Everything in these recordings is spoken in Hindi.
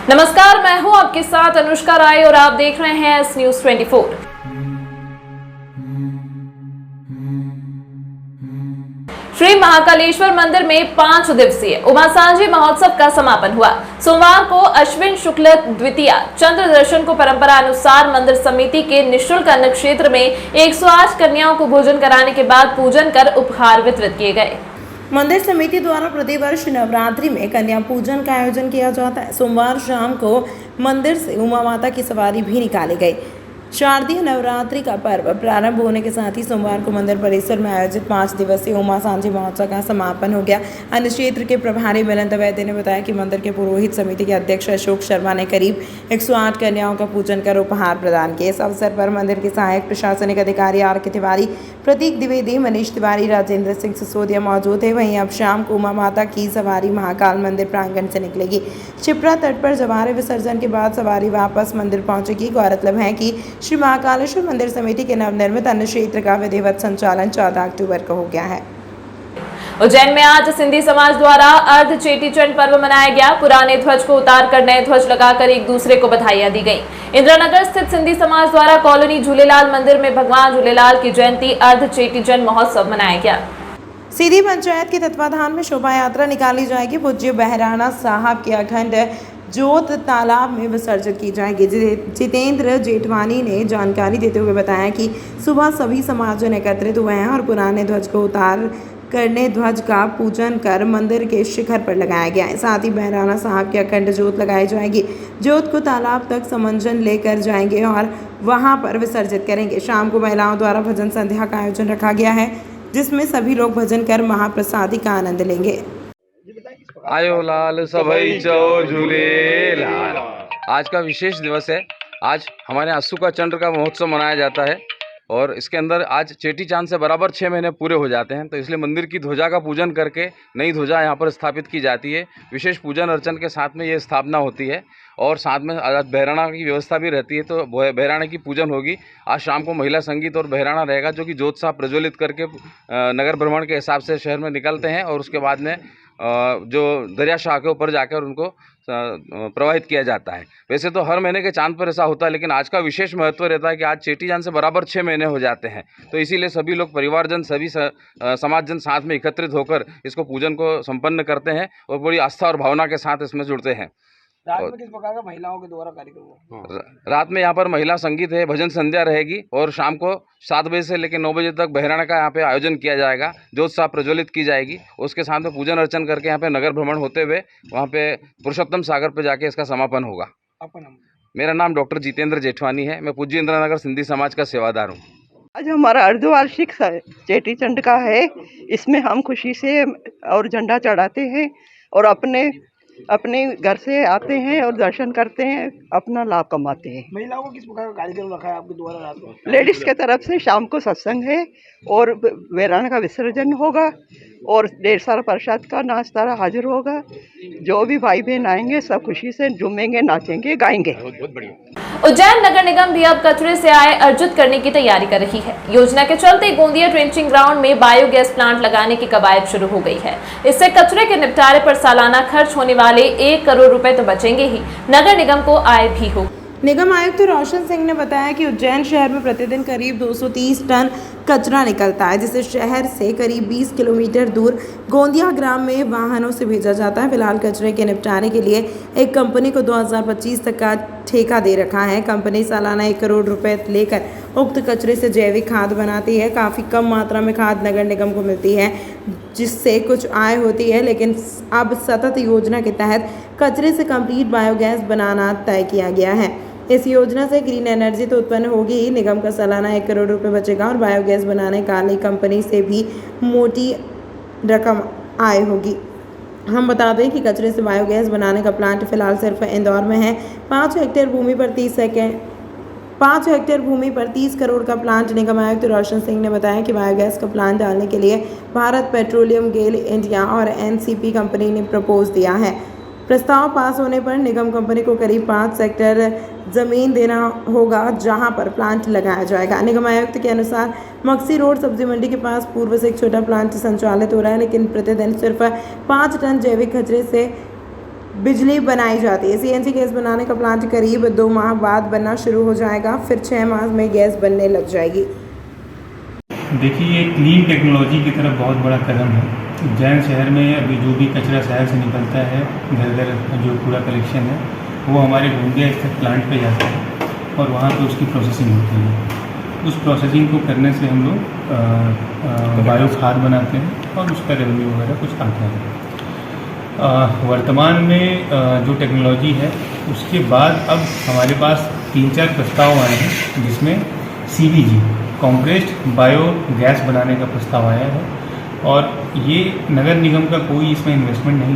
नमस्कार, मैं हूं आपके साथ अनुष्का राय और आप देख रहे हैं एस न्यूज 24। श्री महाकालेश्वर मंदिर में 5 दिवसीय उमा सांझी महोत्सव का समापन हुआ। सोमवार को अश्विन शुक्ल द्वितीया चंद्र दर्शन को परंपरा अनुसार मंदिर समिति के निःशुल्क अन्न क्षेत्र में 108 कन्याओं को भोजन कराने के बाद पूजन कर उपहार वितरित किए गए। मंदिर समिति द्वारा प्रतिवर्ष नवरात्रि में कन्या पूजन का आयोजन किया जाता है। सोमवार शाम को मंदिर से उमा माता की सवारी भी निकाली गई। शारदीय नवरात्रि का पर्व प्रारंभ होने के साथ ही सोमवार को मंदिर परिसर में आयोजित 5 दिवसीय उमा सांझी महोत्सव का समापन हो गया। अन्य क्षेत्र के प्रभारी मिलन वैद्य ने बताया कि मंदिर के पुरोहित समिति के अध्यक्ष अशोक शर्मा ने करीब 108 कन्याओं का पूजन कर उपहार प्रदान किए। इस अवसर पर मंदिर के सहायक प्रशासनिक अधिकारी आर के तिवारी, प्रतीक द्विवेदी, मनीष तिवारी, राजेंद्र सिंह सिसोदिया मौजूद थे। वहीं अब शाम को उमा माता की सवारी महाकाल मंदिर प्रांगण से निकलेगी। शिप्रा तट पर जवारे विसर्जन के बाद सवारी वापस मंदिर पहुंचेगी। गौरतलब है कि श्री महाकालेश्वर मंदिर समिति के नवनिर्मित अन्न क्षेत्र का विधिवत संचालन 14 अक्टूबर को हो गया है। उज्जैन में आज सिंधी समाज द्वारा अर्ध चेटीचंड पर्व मनाया गया। पुराने ध्वज को उतार कर नए ध्वज लगाकर एक दूसरे को बधाइयां दी गई। इंदिरानगर स्थित सिंधी समाज द्वारा कॉलोनी झूलेलाल मंदिर में भगवान झूलेलाल की जयंती अर्ध चेटीचंड महोत्सव मनाया गया। सीधी पंचायत के तत्वाधान में शोभा यात्रा निकाली जाएगी। पूज्य बहराणा साहब की अखंड जोत तालाब में विसर्जित की जाएगी। जितेंद्र जेठवानी ने जानकारी देते हुए बताया कि सुबह सभी समाजजन एकत्रित हुए हैं और पुराने ध्वज को उतार करने ध्वज का पूजन कर मंदिर के शिखर पर लगाया गया है। साथ ही बहराणा साहब की अखंड जोत लगाई जाएगी। जोत को तालाब तक समंजन लेकर जाएंगे और वहां पर विसर्जित करेंगे। शाम को महिलाओं द्वारा भजन संध्या का आयोजन रखा गया है, जिसमें सभी लोग भजन कर महाप्रसादी का आनंद लेंगे। आयो लाल सभई चौ झूलेलाल। आज का विशेष दिवस है। आज हमारे अस्सू का चंद्र का महोत्सव मनाया जाता है और इसके अंदर आज चेटी चांद से बराबर 6 महीने पूरे हो जाते हैं। तो इसलिए मंदिर की ध्वजा का पूजन करके नई ध्वजा यहाँ पर स्थापित की जाती है। विशेष पूजन अर्चन के साथ में ये स्थापना होती है और साथ में आज बहराणा की व्यवस्था भी रहती है। तो बहराणे की पूजन होगी। आज शाम को महिला संगीत और बहराणा रहेगा, जो कि जोत साहब प्रज्वलित करके नगर भ्रमण के हिसाब से शहर में निकलते हैं और उसके बाद में जो दरिया शाह के ऊपर जाकर उनको प्रवाहित किया जाता है। वैसे तो हर महीने के चांद पर ऐसा होता है, लेकिन आज का विशेष महत्व रहता है कि आज चेटी चांद से बराबर 6 महीने हो जाते हैं। तो इसीलिए सभी लोग, परिवारजन, सभी समाजजन साथ में एकत्रित होकर इसको पूजन को संपन्न करते हैं और बड़ी आस्था और भावना के साथ इसमें जुड़ते हैं। रात में किस प्रकार का महिलाओं के द्वारा कार्यक्रम हुआ? रात में यहाँ पर महिला संगीत है, भजन संध्या रहेगी और शाम को 7 बजे से लेकर 9 बजे तक बहराणा का यहाँ पे आयोजन किया जाएगा। जोत साहब प्रज्वलित की जाएगी। उसके साथ में पूजन अर्चन करके यहाँ पे नगर भ्रमण होते हुए वहाँ पे पुरुषोत्तम सागर पे जाके इसका समापन होगा। आपका नाम? मेरा नाम डॉक्टर जितेंद्र जेठवानी है। मैं पूज्य इंदिरानगर सिंधी समाज का सेवादार हूँ। आज हमारा अर्धवार्षिक चेटी चंड का है। इसमें हम खुशी से और झंडा चढ़ाते हैं और अपने घर से आते हैं और दर्शन करते हैं, अपना लाभ कमाते हैं। महिलाओं को किस प्रकार का कार्यक्रम रखा है आपके द्वारा रात को? लेडीज़ के तरफ से शाम को सत्संग है और बहराणा का विसर्जन होगा और ढेर सारा प्रसाद का नाश्ता हाजिर होगा। जो भी भाई बहन आएंगे सब खुशी से झूमेंगे, नाचेंगे, गाएंगे। बहुत बढ़िया। उज्जैन नगर निगम भी अब कचरे से आय अर्जित करने की तैयारी कर रही है। योजना के चलते गोंदिया ट्रेंचिंग ग्राउंड में बायोगैस प्लांट लगाने की कवायद शुरू हो गई है। इससे कचरे के निपटारे पर सालाना खर्च होने वाले 1 करोड़ रुपए तो बचेंगे ही, नगर निगम को आय भी होगी। निगम आयुक्त रोशन सिंह ने बताया कि उज्जैन शहर में प्रतिदिन करीब 230 टन कचरा निकलता है, जिसे शहर से करीब 20 किलोमीटर दूर गोंदिया ग्राम में वाहनों से भेजा जाता है। फिलहाल कचरे के निपटारे के लिए एक कंपनी को 2025 तक का ठेका दे रखा है। कंपनी सालाना 1 करोड़ रुपए लेकर उक्त कचरे से जैविक खाद बनाती है। काफ़ी कम मात्रा में खाद नगर निगम को मिलती है, जिससे कुछ आय होती है, लेकिन अब सतत योजना के तहत कचरे से कंप्लीट बायोगैस बनाना तय किया गया है। इस योजना से ग्रीन एनर्जी तो उत्पन्न होगी ही, निगम का सालाना 1 करोड़ रुपए बचेगा और बायोगैस बनाने वाली कंपनी से भी मोटी रकम आय होगी। हम बता दें कि कचरे से बायोगैस बनाने का प्लांट फिलहाल सिर्फ इंदौर में है। 5 हेक्टेयर भूमि पर 30 करोड़ का प्लांट। निगम आयुक्त रोशन सिंह ने बताया कि बायोगैस का प्लांट डालने के लिए भारत पेट्रोलियम, गेल इंडिया और एनसीपी कंपनी ने प्रपोज दिया है। प्रस्ताव पास होने पर निगम कंपनी को करीब 5 सेक्टर ज़मीन देना होगा, जहां पर प्लांट लगाया जाएगा। निगम आयुक्त के अनुसार मक्सी रोड सब्जी मंडी के पास पूर्व से एक छोटा प्लांट संचालित हो रहा है, लेकिन प्रतिदिन सिर्फ 5 टन जैविक कचरे से बिजली बनाई जाती है। सीएनजी गैस बनाने का प्लांट करीब 2 माह बाद बनना शुरू हो जाएगा, फिर 6 माह में गैस बनने लग जाएगी। देखिए, ये क्लीन टेक्नोलॉजी की तरफ बहुत बड़ा कदम है। उज्जैन शहर में अभी जो भी कचरा शहर से निकलता है, घर घर जो कूड़ा कलेक्शन है, वो हमारे गोंदिया स्थित प्लांट पे जाता है और वहाँ पे उसकी प्रोसेसिंग होती है। उस प्रोसेसिंग को करने से हम लोग बायोखाद बनाते हैं और उसका रेवेन्यू वगैरह कुछ आता है। वर्तमान में जो टेक्नोलॉजी है, उसके बाद अब हमारे पास 3-4 प्रस्ताव आए हैं, जिसमें CBG कॉम्प्रेस्ड बायो गैस बनाने का प्रस्ताव आया है और ये नगर निगम का कोई इसमें इन्वेस्टमेंट नहीं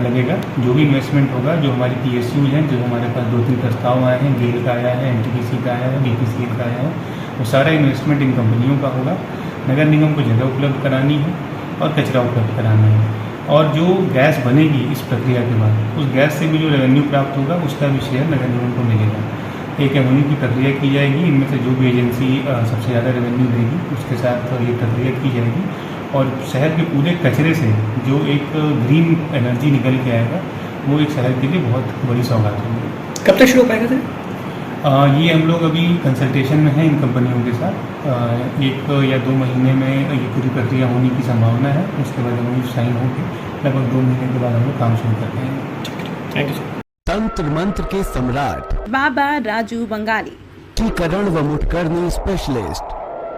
लगेगा। जो भी इन्वेस्टमेंट होगा, जो हमारी PSUs हैं, जो हमारे पास 2-3 प्रस्ताव आए हैं, गेल का आया है, NTPC का आया है, BPCL का आया है, वो सारा इन्वेस्टमेंट इन कंपनियों का होगा। नगर निगम को जगह उपलब्ध करानी है और कचरा उपलब्ध कराना है, और जो गैस बनेगी इस प्रक्रिया के बाद, उस गैस से भी जो रेवेन्यू प्राप्त होगा, उसका भी शेयर नगर निगम को मिलेगा। एक MOU की प्रक्रिया की जाएगी, इनमें से जो भी एजेंसी सबसे ज़्यादा रेवेन्यू देगी, उसके साथ ये प्रक्रिया की जाएगी और शहर के पूरे कचरे से जो एक ग्रीन एनर्जी निकल के आएगा, वो एक शहर के लिए बहुत बड़ी सौगात होगी। कब तक शुरू हो पाएगा सर? ये हम लोग अभी कंसल्टेशन में हैं इन कंपनियों के साथ। 1 या 2 महीने में ये पूरी प्रक्रिया होने की संभावना है। उसके बाद MOU साइन होगी, लगभग 2 महीने के बाद हम लोग काम शुरू कर देंगे। Thank you sir. तंत्र मंत्र के सम्राट बाबा राजू बंगाली, टीकरण व मुटकरनी स्पेशलिस्ट।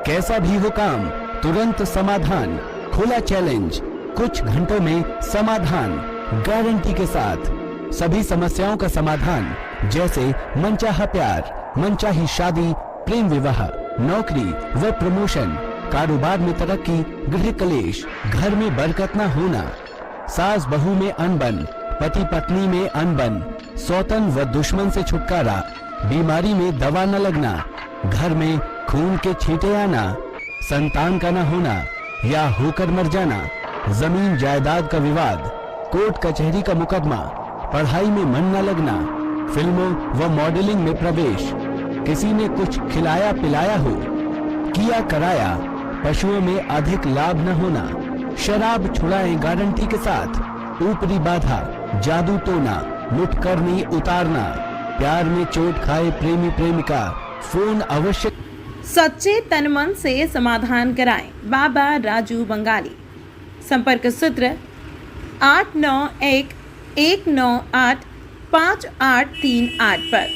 कैसा भी हो काम, तुरंत समाधान। खुला चैलेंज, कुछ घंटों में समाधान, गारंटी के साथ। सभी समस्याओं का समाधान, जैसे मनचाहा प्यार, मनचाही शादी, प्रेम विवाह, नौकरी व प्रमोशन, कारोबार में तरक्की, गृह कलेश, घर में बरकत न होना, सास बहू में अनबन, पति पत्नी में अनबन, सौतन व दुश्मन से छुटकारा, बीमारी में दवा न लगना, घर में खून के छींटे आना, संतान का न होना या होकर मर जाना, जमीन जायदाद का विवाद, कोर्ट कचहरी का मुकदमा, पढ़ाई में मन न लगना, फिल्मों व मॉडलिंग में प्रवेश, किसी ने कुछ खिलाया पिलाया हो, किया कराया, पशुओं में अधिक लाभ न होना, शराब छुड़ाएं गारंटी के साथ, ऊपरी बाधा, जादू टोना, मुटकरनी उतारना, प्यार में चोट खाए प्रेमी प्रेमिका, फोन अवश्य। सच्चे तन मन से समाधान कराएं। बाबा राजू बंगाली, संपर्क सूत्र 8911985838 पर।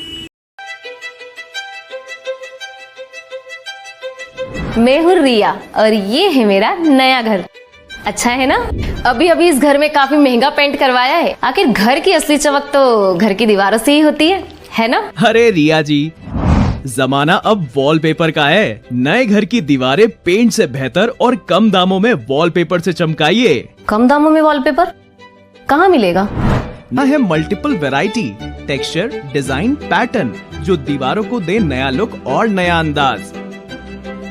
मैं हूँ रिया और ये है मेरा नया घर। अच्छा है ना? अभी अभी इस घर में काफी महंगा पेंट करवाया है। आखिर घर की असली चमक तो घर की दीवारों से ही होती है ना? अरे रिया जी, जमाना अब वॉलपेपर का है। नए घर की दीवारें पेंट से बेहतर और कम दामों में वॉलपेपर से चमकाइए। कम दामों में वॉलपेपर कहाँ मिलेगा? है multiple variety, texture, design, pattern जो दीवारों को दे नया लुक और नया अंदाज।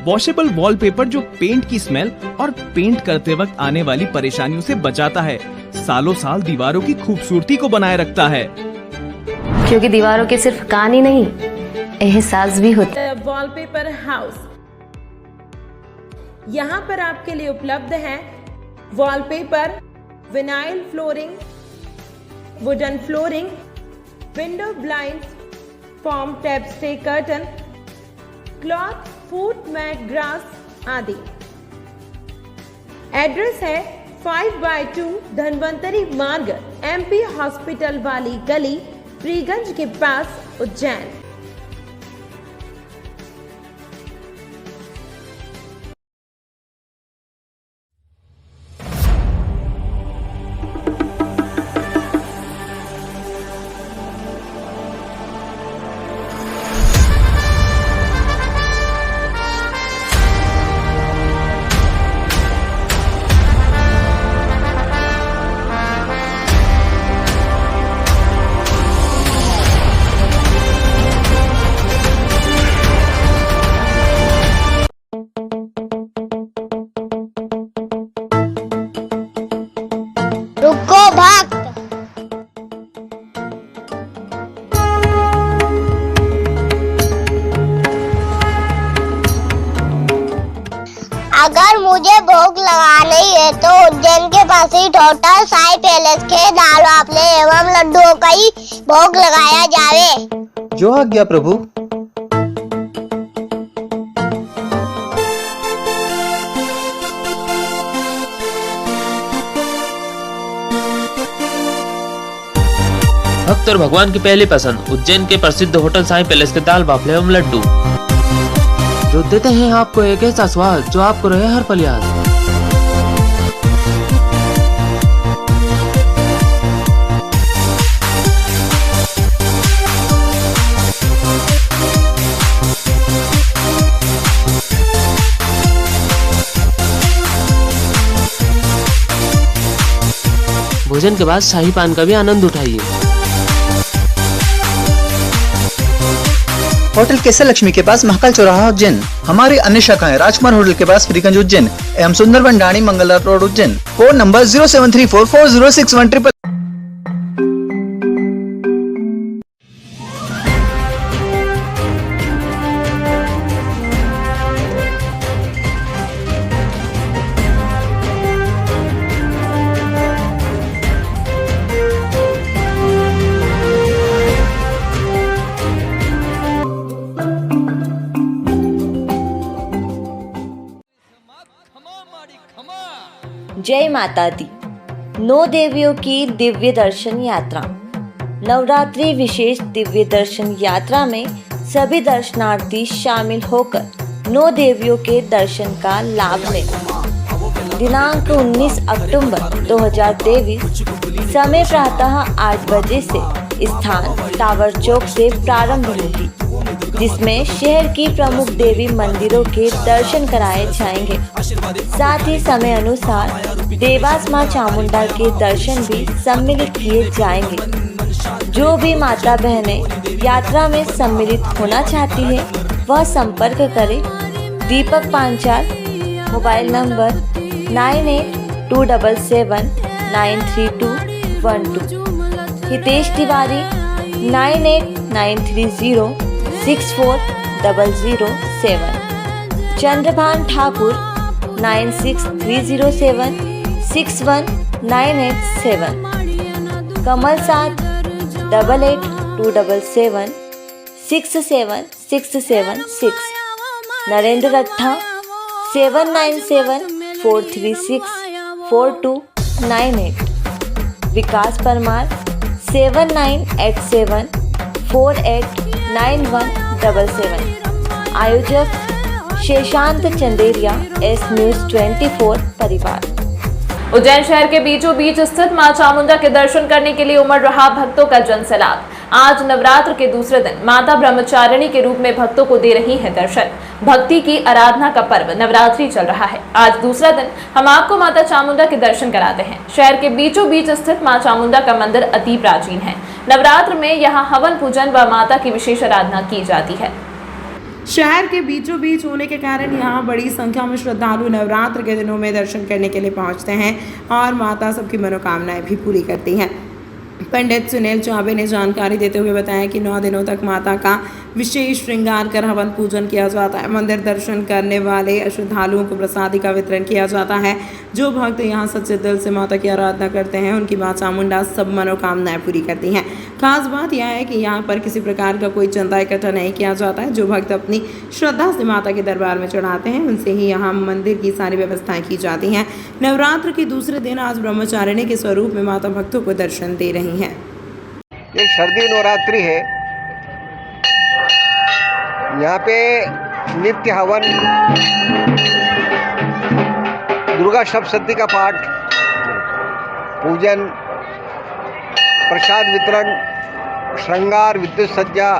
वॉशेबल वॉलपेपर जो पेंट की स्मेल और पेंट करते वक्त आने वाली परेशानियों से बचाता है, सालों साल दीवारों की खूबसूरती को बनाए रखता है। क्योंकि दीवारों के सिर्फ कान ही नहीं, एहसास भी होता है। वॉलपेपर हाउस, यहाँ पर आपके लिए उपलब्ध है wallpaper, vinyl flooring, wooden flooring, window blinds, form tap stay curtain, cloth, foot mat, grass आदि। एड्रेस है 5/2 धनवंतरी मार्ग, MP हॉस्पिटल वाली गली, फ्रीगंज के पास, उज्जैन। अगर मुझे भोग लगाना ही है तो उज्जैन के पास ही टोटल साई पैलेस के दाल बाफले एवं लड्डुओं का ही भोग लगाया जावे। जो आज्ञा प्रभु। भक्त और भगवान की पहली पसंद उज्जैन के प्रसिद्ध होटल साई पैलेस के दाल बाफले एवं लड्डू, जो देते हैं आपको एक ऐसा स्वाद जो आपको रहे हर पल याद। भोजन के बाद शाही पान का भी आनंद उठाइए। होटल केसर लक्ष्मी के पास महाकाल चौराहा उज्जैन। हमारी अन्य शाखाएं राजकुमार होटल के पास फ्रीगंज उज्जैन एवं सुंदरबन डाणी Mangala road Ujjain. Phone number 073440611. जय माता दी। 9 देवियों की दिव्य दर्शन यात्रा। नवरात्रि विशेष दिव्य दर्शन यात्रा में सभी दर्शनार्थी शामिल होकर 9 देवियों के दर्शन का लाभ लें। दिनांक 19 अक्टूबर 2023, समय प्रातः 8 बजे से स्थान टावर चौक से प्रारंभ होगी, जिसमें शहर की प्रमुख देवी मंदिरों के दर्शन कराए जाएंगे। साथ ही समय अनुसार देवास मां चामुंडा के दर्शन भी सम्मिलित किए जाएंगे। जो भी माता बहनें यात्रा में सम्मिलित होना चाहती है वह संपर्क करें। दीपक पांचाल, मोबाइल नंबर 9827793212। हितेश तिवारी 9893064007। चंद्रभान ठाकुर 9630761987। कमल साथ 8827767676। नरेंद्र रट्ठा 7974364298। विकास परमार 7987489177। आयोजक शेषांत चंदेरिया, एस न्यूज 24 परिवार। उज्जैन शहर के बीचों बीच स्थित मां चामुंडा के दर्शन करने के लिए उमड़ रहा भक्तों का जनसैलाब। आज नवरात्र के दूसरे दिन माता ब्रह्मचारिणी के रूप में भक्तों को दे रही हैं दर्शन। भक्ति की आराधना का पर्व नवरात्रि चल रहा है। आज दूसरा दिन हम आपको माता चामुंडा के दर्शन कराते हैं। शहर के बीचों बीच स्थित मां चामुंडा का मंदिर अति प्राचीन है। नवरात्र में यहाँ हवन पूजन व माता की विशेष आराधना की जाती है। शहर के बीचों बीच होने के कारण यहाँ बड़ी संख्या में श्रद्धालु नवरात्र के दिनों में दर्शन करने के लिए पहुँचते हैं और माता सबकी मनोकामनाएं भी पूरी करती हैं। पंडित सुनील चौबे ने जानकारी देते हुए बताया कि 9 दिनों तक माता का विशेष श्रृंगार कर हवन पूजन किया जाता है। मंदिर दर्शन करने वाले श्रद्धालुओं को प्रसादी का वितरण किया जाता है। जो भक्त यहाँ सच्चे दिल से माता की आराधना करते हैं उनकी मां चामुंडा सब मनोकामनाएं पूरी करती हैं। खास बात यह है कि यहाँ पर किसी प्रकार का कोई चंदा इकट्ठा नहीं किया जाता है। जो भक्त अपनी श्रद्धा से माता के दरबार में चढ़ाते हैं उनसे ही यहाँ मंदिर की सारी व्यवस्थाएं की जाती हैं। नवरात्र के दूसरे दिन आज ब्रह्मचारिणी के स्वरूप में माता भक्तों को दर्शन दे रही हैं। ये शारदीय नवरात्रि है। यहाँ पे नित्य हवन, दुर्गा सप्तशती का पाठ, पूजन, प्रसाद वितरण, श्रृंगार, विद्युत सज्जा,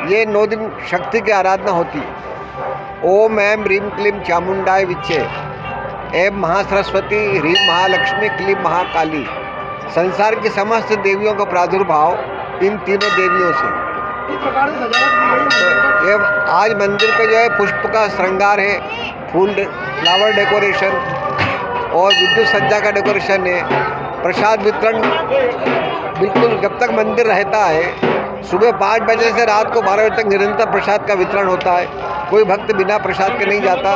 ये 9 दिन शक्ति की आराधना होती है। ओम ऐं ह्रीं क्लीं चामुंडाय विच्चे, ऐं महासरस्वती, ह्रीं महालक्ष्मी, क्लीं महाकाली। संसार की समस्त देवियों का प्रादुर्भाव इन तीनों देवियों से। ये आज मंदिर पे जो है पुष्प का श्रृंगार है, फूल फ्लावर डेकोरेशन और विद्युत सज्जा का डेकोरेशन है। प्रसाद वितरण बिल्कुल जब तक मंदिर रहता है, सुबह 5 बजे से रात को 12 बजे तक निरंतर प्रसाद का वितरण होता है। कोई भक्त बिना प्रसाद के नहीं जाता।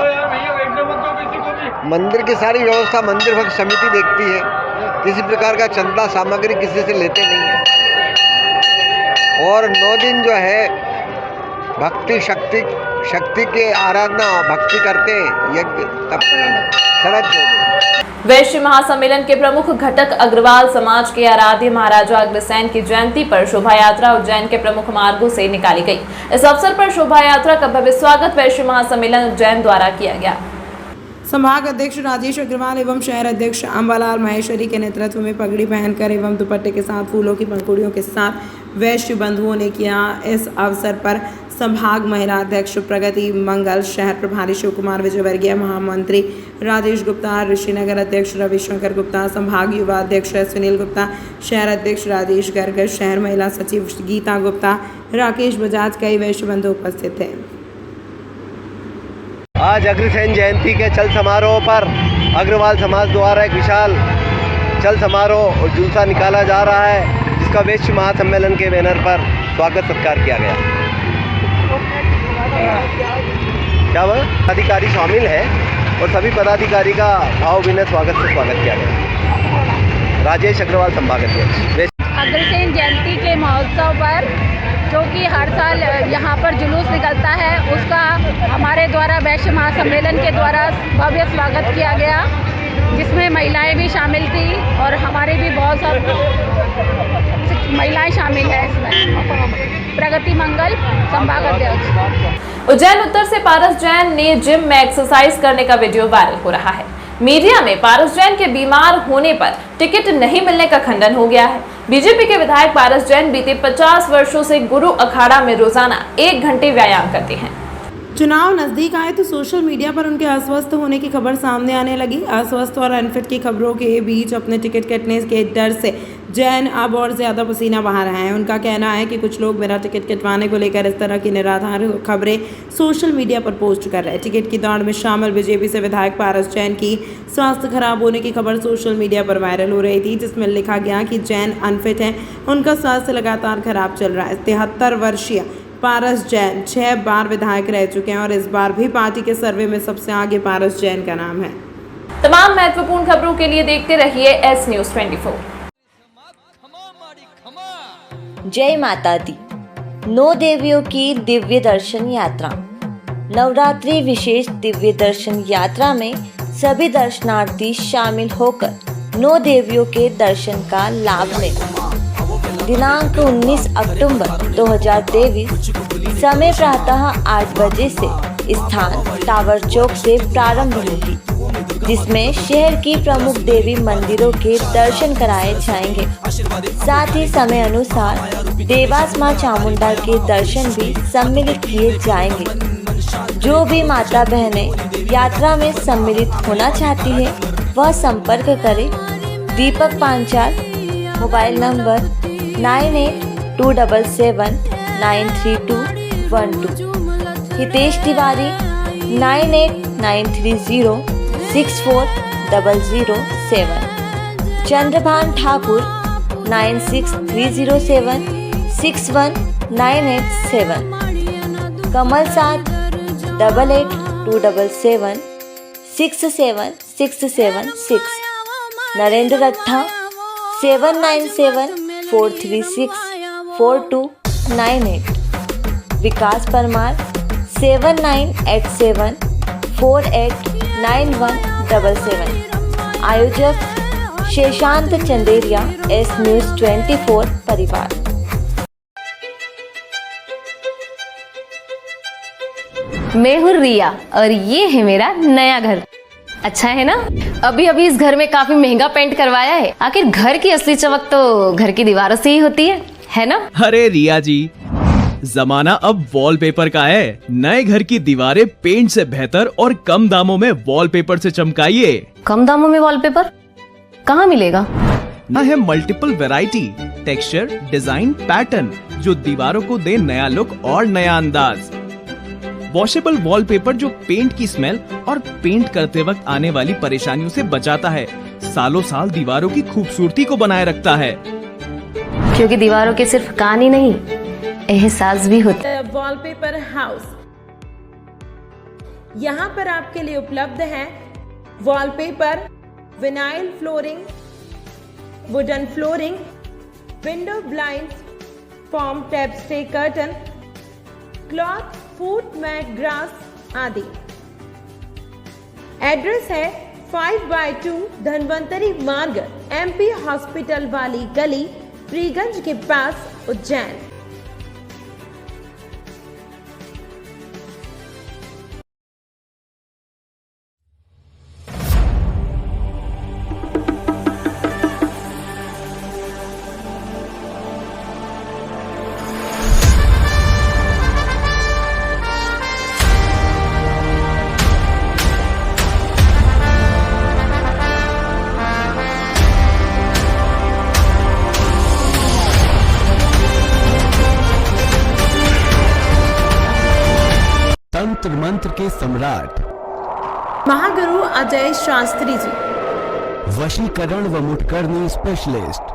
मंदिर की सारी व्यवस्था मंदिर भक्त समिति देखती है। किसी प्रकार का चंदा सामग्री किसी से लेते नहीं है। और 9 दिन जो है भक्ति शक्ति के आराधना भक्ति करते हैं, यज्ञ तब शरद हो गए। वैश्य महासम्मेलन के प्रमुख घटक अग्रवाल समाज के आराध्य महाराजा अग्रसेन की जयंती पर शोभा यात्रा उज्जैन के प्रमुख मार्गों से निकाली गई। इस अवसर पर शोभा यात्रा का भव्य स्वागत वैश्य महासम्मेलन उज्जैन द्वारा किया गया। संभाग अध्यक्ष राजेश अग्रवाल एवं शहर अध्यक्ष अंबालाल महेश्वरी के नेतृत्व में पगड़ी पहनकर एवं दुपट्टे के साथ फूलों की पंखुड़ियों के साथ वैश्य बंधुओं ने किया। इस अवसर पर संभाग महिला अध्यक्ष प्रगति मंगल, शहर प्रभारी शिव कुमार विजयवर्गीय, महामंत्री राजेश गुप्ता, ऋषिनगर अध्यक्ष रविशंकर गुप्ता, संभाग युवा अध्यक्ष सुनील गुप्ता, शहर अध्यक्ष राजेश गर्ग, शहर महिला सचिव गीता गुप्ता, राकेश बजाज, कई वैश्य बंधु उपस्थित थे। आज अग्रसेन जयंती के चल समारोह पर अग्रवाल समाज द्वारा एक विशाल चल समारोह और जुलूसा निकाला जा रहा है, जिसका वैश्य महासम्मेलन के बैनर पर स्वागत सत्कार किया गया। क्या वह पदाधिकारी शामिल है और सभी पदाधिकारी का भावभीनी स्वागत से स्वागत किया गया। राजेश अग्रवाल संभाग अध्यक्ष। अग्रसेन जयंती के महोत्सव पर जो कि हर साल यहाँ पर जुलूस निकलता है, उसका हमारे द्वारा वैश्य महासम्मेलन के द्वारा भव्य स्वागत किया गया, जिसमें महिलाएं भी शामिल थी और हमारे भी बहुत सारी महिलाएं शामिल हैं इसमें। प्रगति मंगल संभाग अध्यक्ष। उज्जैन उत्तर से पारस जैन ने जिम में एक्सरसाइज करने का वीडियो वायरल हो रहा है। मीडिया में पारस जैन के बीमार होने पर टिकट नहीं मिलने का खंडन हो गया है। बीजेपी के विधायक पारस जैन बीते 50 वर्षों से गुरु अखाड़ा में रोजाना 1 घंटे व्यायाम करते हैं। चुनाव नजदीक आए तो सोशल मीडिया पर उनके अस्वस्थ होने की खबर सामने आने लगी। अस्वस्थ और अनफिट की खबरों के बीच अपने टिकट कटने के डर से जैन अब और ज्यादा पसीना बहा रहे हैं। उनका कहना है कि कुछ लोग मेरा टिकट कटवाने को लेकर इस तरह की निराधार खबरें सोशल मीडिया पर पोस्ट कर रहे हैं। टिकट की दौड़ में शामिल बीजेपी से विधायक पारस जैन की स्वास्थ्य खराब होने की खबर सोशल मीडिया पर वायरल हो रही थी, जिसमें लिखा गया कि जैन अनफिट हैं, उनका स्वास्थ्य लगातार खराब चल रहा है। 73 वर्षीय पारस जैन 6 बार विधायक रह चुके हैं और इस बार भी पार्टी के सर्वे में सबसे आगे पारस जैन का नाम है। तमाम महत्वपूर्ण खबरों के लिए देखते रहिए एस न्यूज़ 24। जय माता दी। 9 देवियों की दिव्य दर्शन यात्रा। नवरात्रि विशेष दिव्य दर्शन यात्रा में सभी दर्शनार्थी शामिल होकर 9 देवियों के दर्शन का लाभ लें। दिनांक 19 अक्टूबर 2023, समय प्रातः 8 बजे से स्थान टावर चौक से प्रारंभ होगी, जिसमें शहर की प्रमुख देवी मंदिरों के दर्शन कराए जाएंगे। साथ ही समय अनुसार देवास मां चामुंडा के दर्शन भी सम्मिलित किए जाएंगे। जो भी माता बहनें यात्रा में सम्मिलित होना चाहती है, वह संपर्क करें। दीपक पांचाल, मोबाइल नंबर 9827793212। हितेश तिवारी 9893064007। चंद्रभान ठाकुर 9630761987। कमल साथ 8827767676। नरेंद्र रट्ठा 7974364298। विकास परमार 7987489177। आयोजक शेषांत चंदेरिया, एस न्यूज़ 24 परिवार। मैं हूँ रिया और ये है मेरा नया घर। अच्छा है ना? अभी अभी इस घर में काफी महंगा पेंट करवाया है। आखिर घर की असली चमक तो घर की दीवारों से ही होती है ना? अरे रिया जी, जमाना अब वॉलपेपर का है। नए घर की दीवारें पेंट से बेहतर और कम दामों में वॉलपेपर से चमकाइए। कम दामों में वॉलपेपर कहाँ मिलेगा? है multiple variety, texture, design, pattern जो दीवारों को दे नया लुक और नया अंदाज। वॉशेबल वॉलपेपर जो पेंट की स्मेल और पेंट करते वक्त आने वाली परेशानियों से बचाता है, सालों साल दीवारों की खूबसूरती को बनाए रखता है। क्योंकि दीवारों के सिर्फ कान ही नहीं, एहसास भी होता है। वॉलपेपर हाउस, यहाँ पर आपके लिए उपलब्ध है wallpaper, vinyl flooring, wooden flooring, window blinds, form tap stay curtain, cloth, foot mat, grass आदि। एड्रेस है 5/2 धनवंतरी मार्ग, MP हॉस्पिटल वाली गली, फ्रीगंज के पास, उज्जैन। तंत्र मंत्र के सम्राट महागुरु अजय शास्त्री जी, वशीकरण व मुठकरनी स्पेशलिस्ट।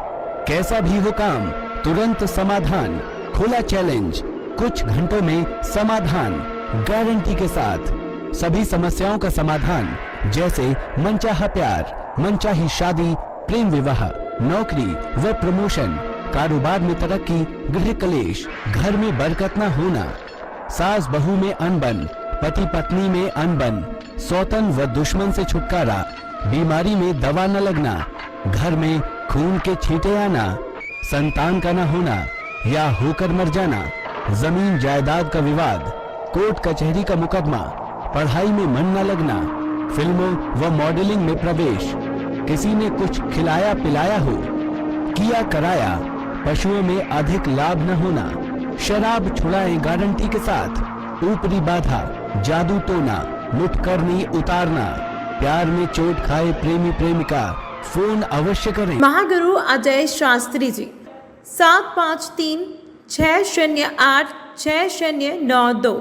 कैसा भी हो काम, तुरंत समाधान, खुला चैलेंज, कुछ घंटों में समाधान, गारंटी के साथ। सभी समस्याओं का समाधान, जैसे मनचाहा प्यार, मनचाही शादी, प्रेम विवाह, नौकरी व प्रमोशन, कारोबार में तरक्की, गृह कलेश, घर में बरकत न होना, सास बहू में अनबन, पति पत्नी में अनबन, सौतन व दुश्मन से छुटकारा, बीमारी में दवा न लगना, घर में खून के छींटे आना, संतान का न होना या होकर मर जाना, जमीन जायदाद का विवाद, कोर्ट कचहरी का मुकदमा, पढ़ाई में मन न लगना, फिल्मों व मॉडलिंग में प्रवेश, किसी ने कुछ खिलाया पिलाया हो, किया कराया, पशुओं में अधिक लाभ न होना, शराब छुड़ाएं गारंटी के साथ, ऊपरी बाधा, जादू टोना, मुठकरनी उतारना, प्यार में चोट खाए प्रेमी प्रेमिका, फोन अवश्य करें। महागुरु अजय शास्त्री जी, 753 608 6092।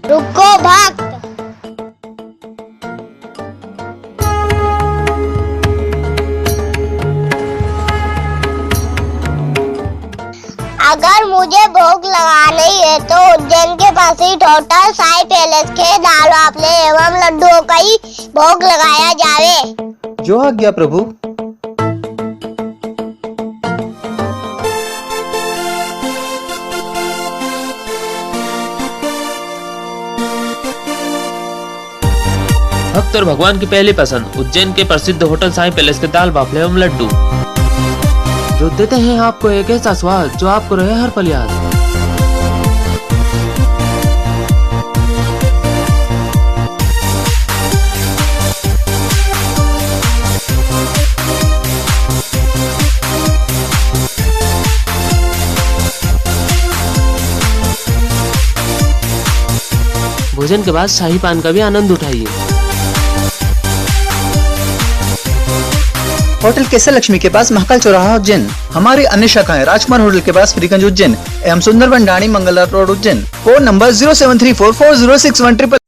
रुको भक्त, अगर मुझे भोग लगाना ही है तो उज्जैन के पास ही टोटल साई पैलेस के दाल वाफले एवं लड्डुओं का ही भोग लगाया जावे। जो आज्ञा प्रभु। भक्त और भगवान की पहली पसंद उज्जैन के प्रसिद्ध होटल साई पैलेस के दाल बाफले एवं लड्डू, जो देते हैं आपको एक ऐसा स्वाद जो आपको रहे हर पल याद। भोजन के बाद शाही पान का भी आनंद उठाइए। होटल केसर लक्ष्मी के पास महाकाल चौराहा उज्जैन। हमारी अन्य शाखाएं राजकुमार होटल के पास फ्रीगंज उज्जैन एवं सुंदरवन डाणी Mangala road Ujjain. Phone number 07344061